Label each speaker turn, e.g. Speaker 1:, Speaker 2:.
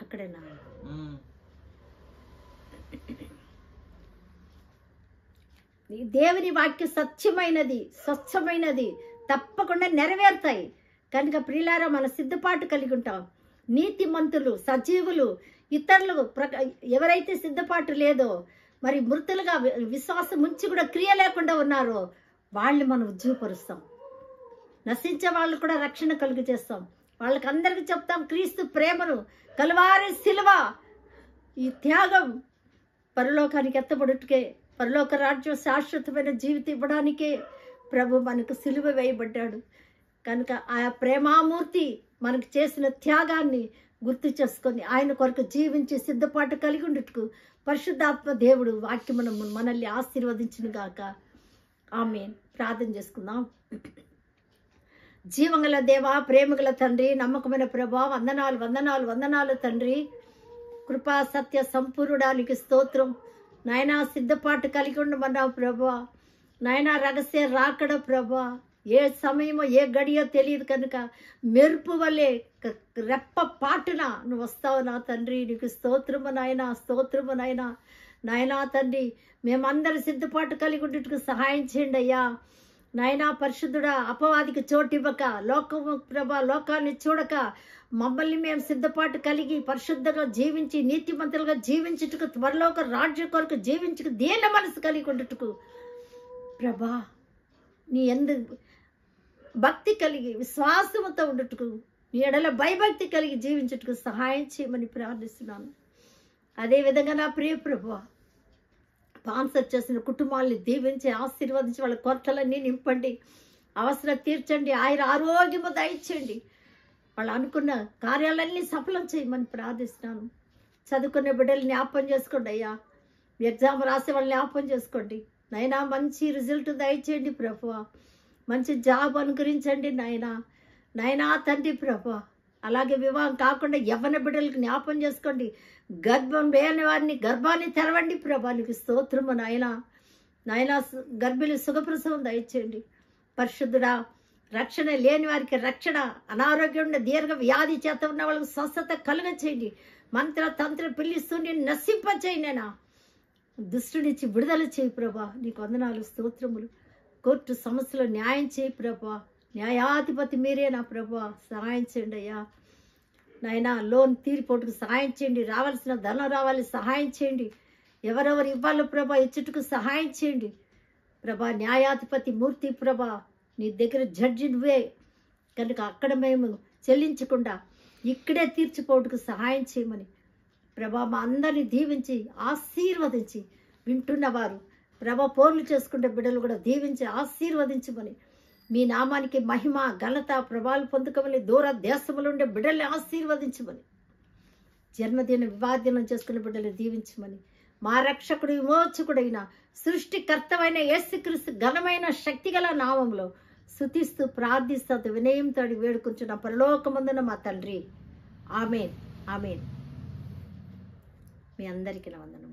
Speaker 1: అక్కడేనా? దేవుని వాక్యం సత్యమైనది, స్వచ్ఛమైనది, తప్పకుండా నెరవేరుతాయి. కనుక ప్రియులారా, మన సిద్ధపాటు కలిగి ఉంటాం. నీతిమంతులు, సజీవులు, ఇతరులు ఎవరైతే సిద్ధపాటు లేదో, మరి మృతులుగా విశ్వాసం ఉంచి కూడా క్రియ లేకుండా ఉన్నారో వాళ్ళని మనం ఉజ్జీవపరుస్తాం. నశించే వాళ్ళు కూడా రక్షణ కలుగు చేస్తాం. వాళ్ళకి అందరికీ చెప్తాం క్రీస్తు ప్రేమను, కలువారి సిలువ, ఈ త్యాగం పరలోకానికి ఎత్తబడుటకే, పరలోక రాజ్యం శాశ్వతమైన జీవితం ఇవ్వడానికే ప్రభు మనకు సిలువ వేయబడ్డాడు. కనుక ఆ ప్రేమామూర్తి మనకు చేసిన త్యాగాన్ని గుర్తు చేసుకొని ఆయన కొరకు జీవించి సిద్ధపాటు కలిగి ఉండుటకు పరిశుద్ధాత్మ దేవుడు వాక్యమును మనల్ని ఆశీర్వదించును గాక. ఆమేన్. ప్రార్థన చేసుకుందాం. జీవంగల దేవా, ప్రేమగల తండ్రి, నమ్మకమైన ప్రభా, వందనాలు వందనాలు వందనాలు తండ్రి. కృపా సత్య సంపూర్ణుడానికి స్తోత్రం నాయనా. సిద్ధపాటు కలిగి ఉండమన్నావు ప్రభా. నాయనా, రహస్య రాకడ ప్రభా. ఏ సమయమో ఏ గడియో తెలియదు కనుక మెరుపు వల్లే రెప్ప పాటున నువ్వు వస్తావు నా తండ్రి. నీకు స్తోత్రము నాయనా, స్తోత్రము నాయనా. నాయనా తండ్రి, మేమందరూ సిద్ధపాటు కలిగి ఉండేట్టుకు సహాయం చేయండి అయ్యా. నాయనా పరిశుద్ధుడా, అపవాదికి చోటు ఇవ్వక, లోకము ప్రభా లోకాన్ని చూడక మమ్మల్ని మేము సిద్ధపాటు కలిగి పరిశుద్ధంగా జీవించి నీతిమంతులుగా జీవించుటకు, త్వరలోక రాజ్యం కొరకు జీవించుకు దీన మనసు కలిగి ఉండేట్టుకు ప్రభా నీ ఎందు భక్తి కలిగి విశ్వాసంతో ఉండేట్టుకు, నీ ఎడల భయభక్తి కలిగి జీవించుటకు సహాయం చేయమని ప్రార్థిస్తున్నాను. అదేవిధంగా నా ప్రియ ప్రభువా, స్పాన్సర్ చేసిన కుటుంబాలని దీవించి ఆశీర్వదించి వాళ్ళ కొరతలన్నీ నింపండి, అవసరం తీర్చండి, ఆయన ఆరోగ్యము దయచేయండి, వాళ్ళు అనుకున్న కార్యాలన్నీ సఫలం చేయమని ప్రార్థిస్తున్నాను. చదువుకునే బిడ్డలు జ్ఞాపకం చేసుకోండి అయ్యా. ఎగ్జామ్ రాసే వాళ్ళని జ్ఞాపకం చేసుకోండి నాయనా. మంచి రిజల్ట్ దయచేయండి ప్రభువా. మంచి జాబ్ అనుగ్రహించండి నాయనా. నాయనా తండ్రి ప్రభువా. అలాగే వివాహం కాకుండా యవ్వన బిడ్డలకు జ్ఞాపకం చేసుకోండి. గర్భం లేని వారిని గర్భాన్ని తెరవండి ప్రభా. నీకు స్తోత్రము నాయనా. నాయనా గర్భిణి సుఖప్రసవం దయచేయండి పరిశుద్ధుడా. రక్షణ లేని వారికి రక్షణ, అనారోగ్యం దీర్ఘ వ్యాధి చేత ఉన్న వాళ్ళకి స్వస్థత కలుగ చేయండి. మంత్ర తంత్ర పిల్లిస్తూని నశింపచేయనా. దుష్టునిచ్చి విడుదల చేయి ప్రభా. నీకు వందనాలు స్తోత్రములు. కోర్టు సమస్యలో న్యాయం చేయి ప్రభా. న్యాయాధిపతి మీరే నా ప్రభా. సహాయం చేయండి అయ్యా. నాయనా లోన్ తీరిపోటుకు సహాయం చేయండి. రావాల్సిన ధనం రావాలి, సహాయం చేయండి. ఎవరెవరు ఇవ్వాలి ప్రభా ఇచ్చుటకు సహాయం చేయండి ప్రభా. న్యాయాధిపతి మూర్తి ప్రభా, నీ దగ్గర జడ్జి నువ్వే కనుక అక్కడ మేము చెల్లించకుండా ఇక్కడే తీర్చిపోటుకు సహాయం చేయమని ప్రభా మా అందరినీ దీవించి ఆశీర్వదించి, వింటున్నవారు ప్రభా పోర్లు చేసుకుంటే బిడ్డలు కూడా దీవించి ఆశీర్వదించమని, మీ నామానికి మహిమ ఘనత ప్రభావాలు పొందుకోమని, దూర దేశములు ఉండే బిడ్డల్ని ఆశీర్వదించమని, జన్మదిన వివాహదినం చేసుకునే బిడ్డలు దీవించమని, మా రక్షకుడు విమోచకుడైన సృష్టికర్తమైన యేసుక్రీస్తు ఘనమైన శక్తిగల నామంలో స్తుతిస్తూ ప్రార్థిస్తూ వినయంతో వేడుకుంటున్న పరలోకమందున మా తండ్రి. ఆమేన్, ఆమేన్. మీ అందరికీ నా వందనం.